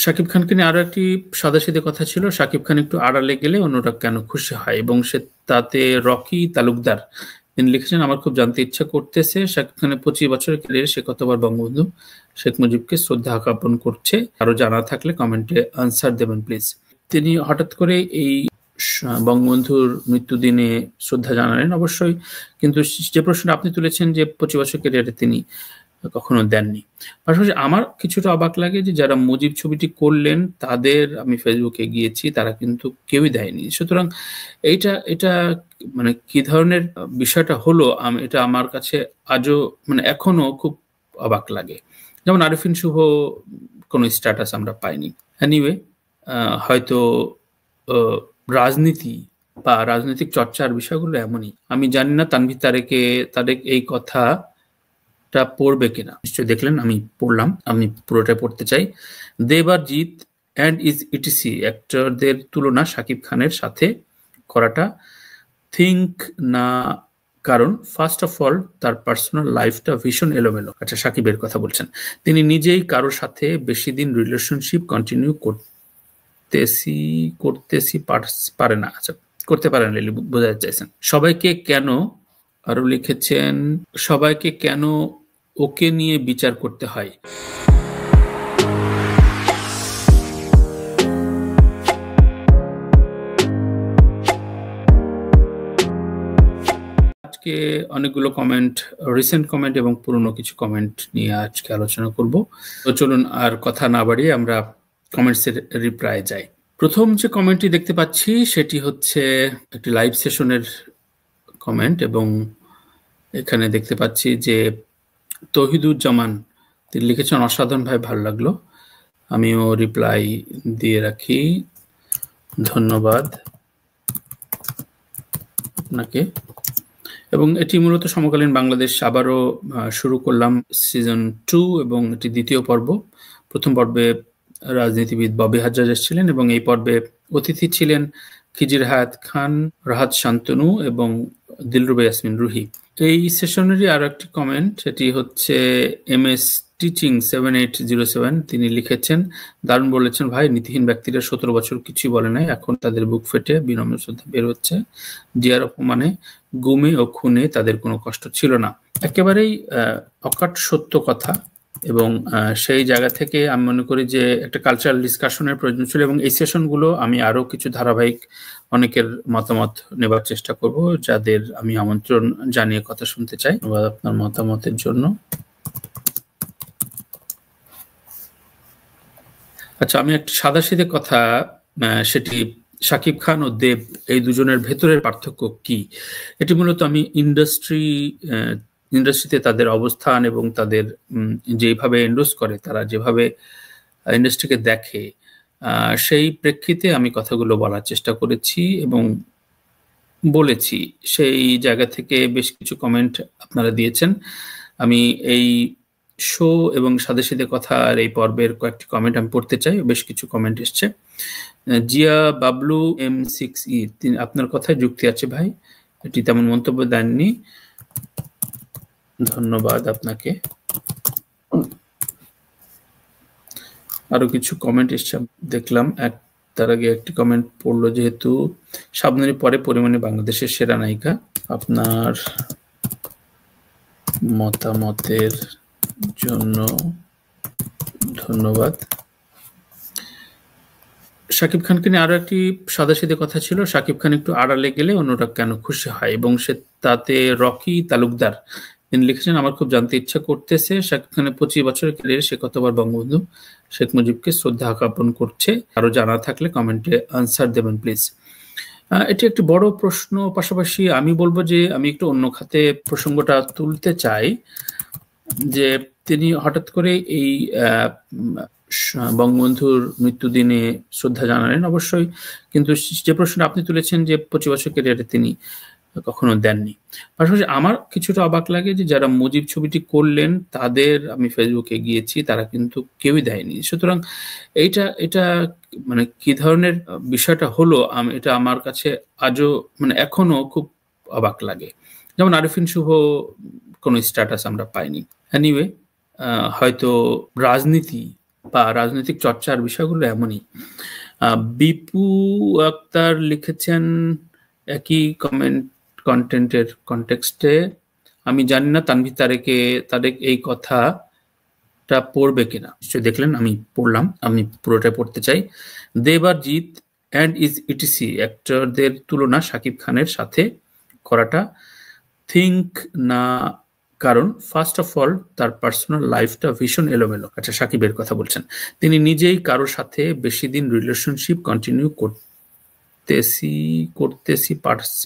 শাকিব খানকে নিয়ে আরো একটি সাদাসিধে কথা ছিল, শাকিব খান একটু আড়ালে গেলে অন্যরা কেন খুশি হয়, এবং সে তাতে রকি তালুকদার তিনি লিখেছেন, আমার খুব জানতে ইচ্ছা করতেছে শাকিব খানের 25 বছরের ক্যারিয়ারে সে কতবার বঙ্গবন্ধু শেখ মুজিবকে শ্রদ্ধা জ্ঞাপন করছে। আরো জানা থাকলে কমেন্টে আনসার দেবেন প্লিজ। তিনি হঠাৎ করে এই বঙ্গবন্ধুর মৃত্যুদিনে শ্রদ্ধা জানালেন অবশ্যই, কিন্তু যে প্রশ্নটা আপনি তুলেছেন যে 25 বছর ক্যারিয়ারে তিনি কখনো দেননি। পাশাপাশি আমার কিছুটা অবাক লাগে যে যারা মুজিব ছবিটি করলেন তাদের আমি ফেসবুকে গিয়েছি, তারা কিন্তু কেউই দেয়নি। সুতরাং এইটা এটা মানে কি ধরনের বিষয়টা হলো, এটা আমার কাছে আজও এখনো খুব অবাক লাগে। যেমন আরিফিন শুভ কোনো স্ট্যাটাস আমরা পাইনি। এনিওয়ে, হয়তো রাজনীতি বা রাজনৈতিক চর্চার বিষয়গুলো এমনই। আমি জানি না তানভীর তারেক এই কথা পড়বে কিনা, নিশ্চয়ই দেখলেন আমি পড়লাম, আমি পুরোটা পড়তে চাই। দেবারজিৎ অ্যান্ড ইজ ইটিসি অ্যাক্টরদের তুলনা শাকিব খানের সাথে করাটা থিঙ্ক না, কারণ ফার্স্ট অফ অল তার পার্সোনাল লাইফটা ভীষণ এলোমেলো। আচ্ছা, শাকিবের কথা বলছেন। তিনি নিজেই কারোর সাথে বেশি দিন রিলেশনশিপ কন্টিনিউ করতেছি পারে না। আচ্ছা, করতে পারেন বোঝাতে চাইছেন। সবাইকে কেন, আরো লিখেছেন, সবাইকে কেন ওকে নিয়ে বিচার করতে হয়। আজকে অনেকগুলো কমেন্ট, রিসেন্ট কমেন্ট এবং পুরনো কিছু কমেন্ট নিয়ে আজকে আলোচনা করব। তো চলুন আর কথা না বাড়িয়ে আমরা কমেন্টসের রিপ্লাই যাই। প্রথম যে কমেন্টটি দেখতে পাচ্ছি সেটি হচ্ছে একটি লাইভ সেশনের কমেন্ট, এবং এখানে দেখতে পাচ্ছি যে তৌহিদুজ্জামান তিনি লিখেছেন, অসাধারণ ভাই, ভালো লাগলো। আমিও রিপ্লাই দিয়ে রাখি, ধন্যবাদ আপনাকে। এবং এটি মূলত সমকালীন বাংলাদেশ আবারও শুরু করলাম সিজন 2, এবং এটি দ্বিতীয় পর্ব। প্রথম পর্বে রাজনীতিবিদ ববি হাজ্জাজ এসেছিলেন, এবং এই পর্বে অতিথি ছিলেন খিজির হায়াত খান, রাহাত শান্তনু এবং দিলরুবা ইয়াসমিন রুহি। এই সেশনেরই আরো একটি কমেন্ট, সেটি হচ্ছে MS টিচিং 7807, তিনি লিখেছেন, দারুণ বলেছেন ভাই, নীতিহীন ব্যক্তিরা 17 বছর কিছুই বলে নাই, এখন তাদের বুক ফেটে বিনম্র শ্রদ্ধা বের হচ্ছে। জিয়ার অপমানে, গুমে ও খুনে তাদের কোনো কষ্ট ছিল না। একেবারেই অকাট সত্য কথা, এবং সেই জায়গা থেকে আমি মনে করি যে একটা কালচারাল ডিসকাশনের প্রয়োজন ছিল, এবং এই সেশনগুলো আমি আরো কিছু ধারাবাহিক অনেকের মতামত নেবার চেষ্টা করব, যাদের আমি আমন্ত্রণ জানিয়ে কথা শুনতে চাই। ধন্যবাদ আপনার মতামতের জন্য। আচ্ছা, আমি একটা সাদাসিধে কথা, সেটি শাকিব খান ও দেব এই দুজনের ভেতরের পার্থক্য কি, এটি মূলত আমি ইন্ডাস্ট্রিতে তাদের অবস্থান এবং তাদের যেভাবে এন্ডোর্স করে, তারা যেভাবে ইন্ডাস্ট্রিকে দেখে, সেই প্রেক্ষিতে আমি কথাগুলো বলার চেষ্টা করেছি এবং বলেছি। সেই জায়গা থেকে বেশ কিছু কমেন্ট আপনারা দিয়েছেন। আমি এই শো এবং সাদাসিধে কথা আর এই পর্বের কয়েকটি কমেন্ট আমি পড়তে চাই, বেশ কিছু কমেন্ট এসছে। জিয়া বাবলু M6E, তিনি, আপনার কথায় যুক্তি আছে ভাই, এটি তেমন মন্তব্য দেননি, ধন্যবাদ আপনাকে। আরো কিছু কমেন্ট এসছে দেখলাম, তার আগে একটি কমেন্ট পড়লো, যেহেতু শাবনূরী পরে পরিমাণে বাংলাদেশের সেরা নায়িকা, আপনার মতামতের জন্য ধন্যবাদ। শাকিব খানকে নিয়ে আরো একটি সাদাসিধে কথা ছিল, শাকিব খান একটু আড়ালে গেলে অন্যরা কেন খুশি হয়, এবং সে তাতে রকি তালুকদার তিনি লিখেছেন, আমার খুব জানতে ইচ্ছা করতেছে শাকিব খানের 25 বছরের ক্যারিয়ারে সে কতবার বঙ্গবন্ধু শেখ মুজিবকে শ্রদ্ধা জ্ঞাপন করছে। আরো জানা থাকলে কমেন্টে আনসার দেবেন প্লিজ। এটি একটি বড় প্রশ্ন, পাশাপাশি আমি বলবো যে আমি একটু অন্য খাতে প্রসঙ্গটা তুলতে চাই, যে তিনি হঠাৎ করে এই বঙ্গবন্ধুর মৃত্যুদিনে শ্রদ্ধা জানালেন অবশ্যই, কিন্তু যে প্রশ্নটা আপনি তুলেছেন যে 25 বছর ক্যারিয়ারে তিনি কখনো দেননি। পাশাপাশি আমার কিছুটা অবাক লাগে যে যারা মুজিব ছবিটি করলেন তাদের আমি ফেসবুকে গিয়েছি, তারা কিন্তু কেউই দেয়নি। সুতরাং এটা কি ধরনের বিষয়টা হলো, এটা আমার কাছে আজও এখনো খুব অবাক লাগে। যেমন আরিফিন শুভ কোনো স্ট্যাটাস আমরা পাইনি। এনিওয়ে, হয়তো রাজনীতি বা রাজনৈতিক চর্চার বিষয়গুলো এমনই। বিপু আক্তার লিখেছেন একই কন্টেন্টের কনটেক্সটে, আমি জানি না তানভীর তারেক এই কথাটা পড়বে কিনা। নিশ্চয়ই দেখলেন, আমি পড়লাম, আমি পুরোটা পড়তে চাই। দেবাজিৎ অ্যান্ড ইটিসি অ্যাক্টরদের তুলনা শাকিব খানের সাথে করাটা থিঙ্ক না, কারণ ফার্স্ট অফ অল তার পার্সোনাল লাইফটা ভীষণ এলোমেলো। আচ্ছা, সাকিবের কথা বলছেন। তিনি নিজেই কারোর সাথে বেশি দিন রিলেশনশিপ কন্টিনিউ করতেছি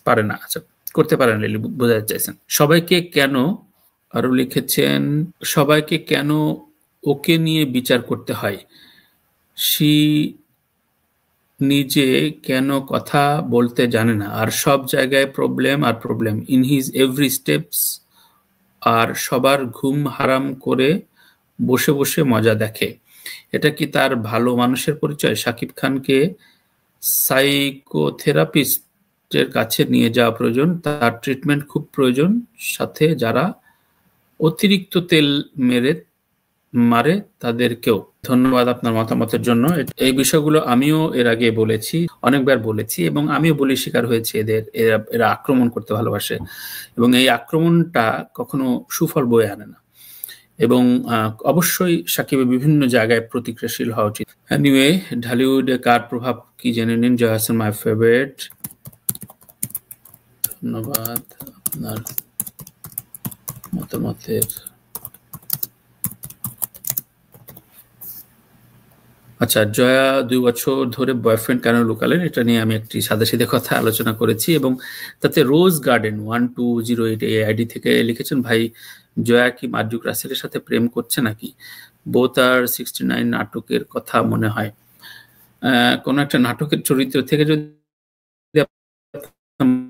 পারে না। আচ্ছা, করতে পারেন বোঝাতে চাইছেন। আরো লিখেছেন, সবাইকে কেন ওকে নিয়ে বিচার করতে হয়, সে নিজে কেন কথা বলতে জানে না, আর সব জায়গায় প্রবলেম আর problem in his every steps, আর সবার ঘুম হারাম করে বসে বসে মজা দেখে। এটা কি তার ভালো মানুষের পরিচয়? শাকিব খানকে সাইকোথেরাপিস্টের কাছে নিয়ে যাওয়া প্রয়োজন, তার ট্রিটমেন্ট খুব প্রয়োজন, সাথে যারা অতিরিক্ত তেল মারে তাদেরকেও। ধন্যবাদ আপনার মতামতের জন্য। এই বিষয়গুলো আমিও এর আগে বলেছি, অনেকবার বলেছি, এবং আমিও বলি শিকার হয়েছে এরা আক্রমণ করতে ভালোবাসে, এবং এই আক্রমণটা কখনো সুফল বয়ে আনে না। এবং অবশ্যই সাকিবের বিভিন্ন জায়গায় প্রতিক্রিয়াশীল হওয়া উচিত। এনিওয়ে, ঢালিউডে কার প্রভাব কি জেনে নিন। Jaya Hasan my favourite. ধন্যবাদ আপনার মতামতের। আচ্ছা, জয়া 2 বছর ধরে বয়ফ্রেন্ড কেন লুকালেন, এটা নিয়ে আমি একটি সাদাসিধে কথা আলোচনা করেছি, এবং তাতে রোজ গার্ডেন 1208 এই আইডি থেকে লিখেছেন, ভাই জয়া কি মার্জুক রাসেলের সাথে প্রেম করছে নাকি? বোথ আর 69 নাটকের কথা মনে হয়। কোন একটা নাটকের চরিত্র থেকে যদি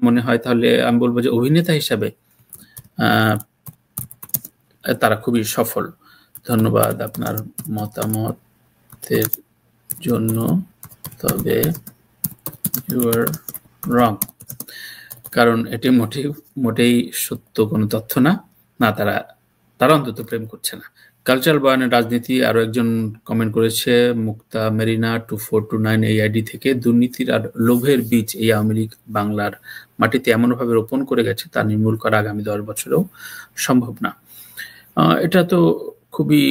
মনে হয়, তাহলে আমি বলবো যে অভিনেতা হিসাবে তারা খুবই সফল। ধন্যবাদ আপনার মতামতের জন্য, তবে ইউ আর রং, কারণ এটি মোটেই সত্য কোনো তথ্য না। তারা অন্তত প্রেম করছে না। কালচারাল বয়ানের রাজনীতি আরো একজন কমেন্ট করেছে, মুক্তা মেরিনা 2429 এই আইডি থেকে, দুর্নীতির আর লোভের বীজ এই আওয়ামী লীগ বাংলার মাটিতে এমনভাবে রোপণ করে গেছে, তা নির্মূল করা আগামী 10 বছরেও সম্ভব না। এটা তো খুবই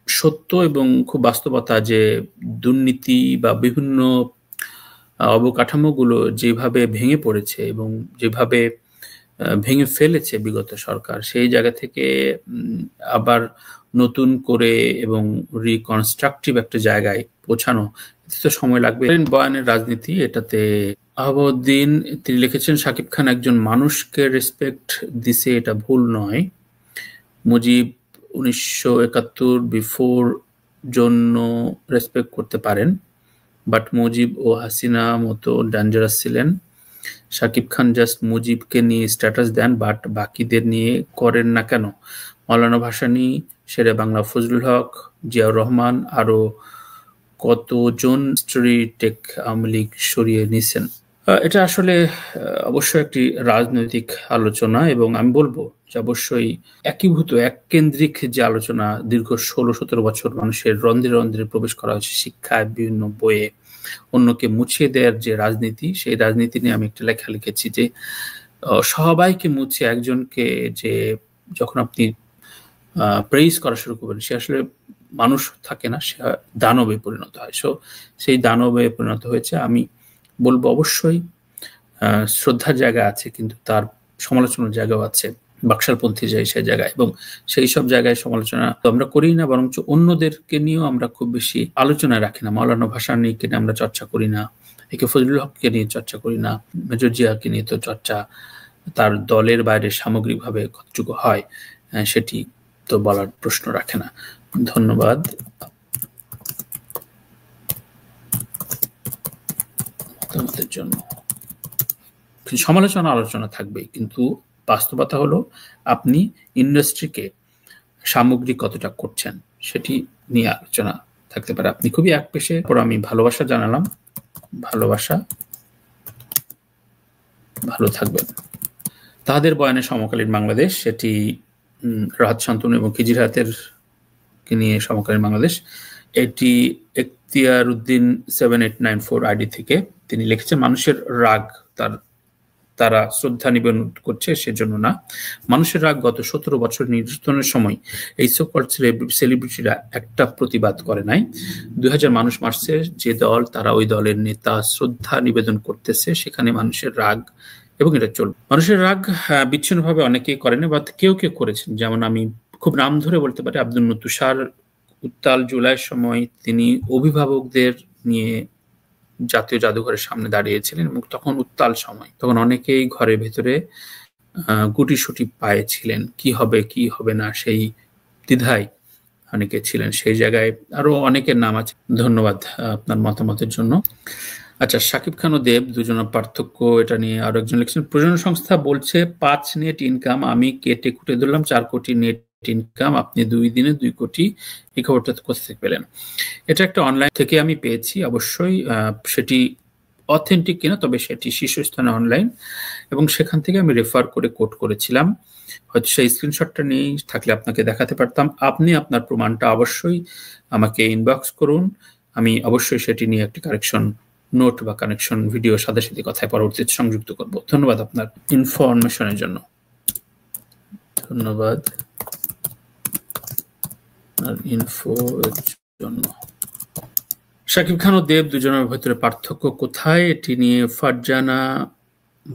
সত্য এবং খুব বাস্তবতা যে দুর্নীতি বা বিভিন্ন অবকাঠামোগুলো যেভাবে ভেঙে পড়েছে এবং যেভাবে ভেঙে ফেলেছে বিগত সরকার, সেই জায়গা থেকে আবার নতুন করে এবং রিকনস্ট্রাকটিভ একটা জায়গায় পৌঁছানো তো সময় লাগবে। বয়ানের রাজনীতি, এটাতে আহবউদ্দিন তিনি লিখেছেন, শাকিব খান একজন মানুষকে রেসপেক্ট দিছে, এটা ভুল নয়। মুজিব 1971 বিফোর জন্য রেসপেক্ট করতে পারেন, বাট মুজিব ও হাসিনা মতো ডেঞ্জারাস ছিলেন। শাকিব খান জাস্ট মুজিবকে নিয়ে স্ট্যাটাস দেন, বাট বাকিদের নিয়ে করেন না কেন? মৌলানা ভাসানী, শেরে বাংলা ফজলুল হক, জিয়াউর রহমান, আরো কতজন স্টোরি টেক আওয়ামী লীগ সরিয়ে নিছেন। এটা আসলে অবশ্যই একটি রাজনৈতিক আলোচনা, এবং আমি বলবো যে অবশ্যই একীভূত এককেন্দ্রিক যে আলোচনা দীর্ঘ 16-17 বছর মানুষের রন্ধ্রে রন্ধ্রে প্রবেশ করা হয়েছে, শিক্ষায়, বিভিন্ন বইয়ে, অন্যকে মুছিয়ে দেওয়ার যে রাজনীতি, সেই রাজনীতি নিয়ে আমি একটা লেখা লিখেছি যে সবাইকে মুছে একজনকে, যে যখন আপনি প্রেইজ করা শুরু করবেন, সে আসলে মানুষ থাকে না, সে দানবে পরিণত হয়। সেই দানবে পরিণত হয়েছে। আমি বলবো অবশ্যই শ্রদ্ধার জায়গা আছে, কিন্তু তার সমালোচনার জায়গাও আছে, বাকশালপন্থী সেই জায়গায়, এবং সেই সব জায়গায় সমালোচনা আমরা করি না, বরঞ্চ অন্যদেরকে নিয়েও আমরা খুব বেশি আলোচনায় রাখি না। মৌলানা ভাসানীকে নিয়ে আমরা চর্চা করি না, একে ফজলুল হককে নিয়ে চর্চা করি না, মেজর জিয়াকে নিয়ে তো চর্চা তার দলের বাইরে সামগ্রিকভাবে কতটুকু হয় সেটি তো বলার প্রশ্ন রাখে না। ধন্যবাদ মতামতের জন্য। সমালোচনা আলোচনা থাকবে, কিন্তু বাস্তবতা হলো আপনি ইন্ডাস্ট্রিকে সামগ্রিক কতটা করছেন সেটি নিয়ে আলোচনা থাকতে পারে। আপনি খুবই একপেশে। পর আমি ভালোবাসা জানালাম, ভালোবাসা, ভালো থাকবেন। তাদের বয়ানে সমকালীন বাংলাদেশ, সেটি রাহাত শান্তনু এবং খিজির হায়াতের কে নিয়ে সমকালীন বাংলাদেশ, এটি এখতিয়ার উদ্দিন 7894 আইডি থেকে তিনি লিখেছেন, মানুষের রাগ তারা শ্রদ্ধা নিবেদন করছে সেজন্য না, মানুষের রাগ গত 17 বছর নির্যাতনের সময় এই সকল সেলিব্রিটিরা একটা প্রতিবাদ করে নাই। 2000 মানুষ মারছে যে দল, তারা ওই দলের নেতা, শ্রদ্ধা নিবেদন করতেছে, সেখানে মানুষের রাগ, এবং এটা চলবে। মানুষের রাগ বিচ্ছিন্নভাবে অনেকেই করেন বা কেউ কেউ করেছেন, যেমন আমি খুব নাম ধরে বলতে পারি আব্দুল তুষার। উত্তাল জুলাইয়ের সময় তিনি অভিভাবকদের নিয়ে জাতীয় জাদুঘরের সামনে দাঁড়িয়েছিলেন এবং তখন উত্তাল সময়, তখন অনেকেই ঘরের ভেতরে গুটিসুটি পায়েছিলেন, কি হবে কি হবে না সেই দ্বিধায় অনেকে ছিলেন। সেই জায়গায় আরো অনেকের নাম আছে। ধন্যবাদ আপনার মতামতের জন্য। আচ্ছা, শাকিব খান ও দেব দুজনের পার্থক্য, এটা নিয়ে আরো একজন লিখছেন, প্রযোজনা সংস্থা বলছে 5 নেট ইনকাম, আমি কেটে কুটে ধরলাম 4 কোটি নেট ইনকাম, আপনি 2 দিনে 2 কোটি, এই খবরটা কোথা থেকে পেলেন? এটা একটা অনলাইন থেকে আমি পেয়েছি, অবশ্যই সেটি অথেন্টিক কিনা, তবে সেটি শীর্ষস্থানে অনলাইন, এবং সেখান থেকে আমি রেফার করে কোট করেছিলাম। হয়তো সেই স্ক্রিনশটটা নিয়ে থাকলে আপনাকে দেখাতে পারতাম। আপনি আপনার প্রমাণটা অবশ্যই আমাকে ইনবক্স করুন, আমি অবশ্যই সেটি নিয়ে একটি কারেকশন নোট বা কানেকশন ভিডিও সাথে সাথে কথায় পরবর্তীতে সংযুক্ত করব। ধন্যবাদ আপনার ইনফরমেশনের জন্য। ধন্যবাদ ইনফোর জন্য। শাকিব খান ও দেব দুজনের ভেতরে পার্থক্য কোথায়, এটি নিয়ে ফারজানা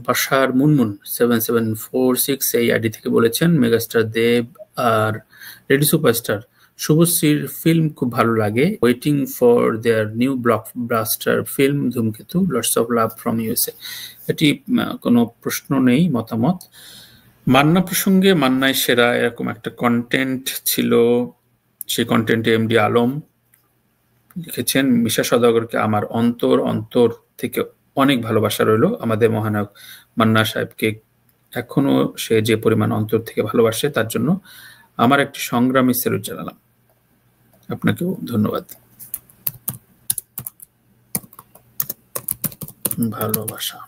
বাশার মুনমুন 7746 এই আইডি থেকে বলেছেন, মেগাস্টার দেব আর রেডি সুপারস্টার শুভশ্রীর ফিল্ম খুব ভালো লাগে, waiting for their new blockbuster film Dhumketu, lots of love from USA. এটি কোনো প্রশ্ন নেই, মতামত। মান্না প্রসঙ্গে মান্নাই সেরা, এরকম একটা কন্টেন্ট ছিল, সেই কন্টেন্টে এমডি আলম লিখেছেন, মিশা সওদাগরকে আমার অন্তর থেকে অনেক ভালোবাসা রইল। আমাদের মহানায়ক মান্না সাহেবকে এখনো সে যে পরিমাণ অন্তর থেকে ভালোবাসে, তার জন্য আমার একটি সংগ্রামী স্যালুট জানালাম। আপনাকেও ধন্যবাদ। ভালোবাসা।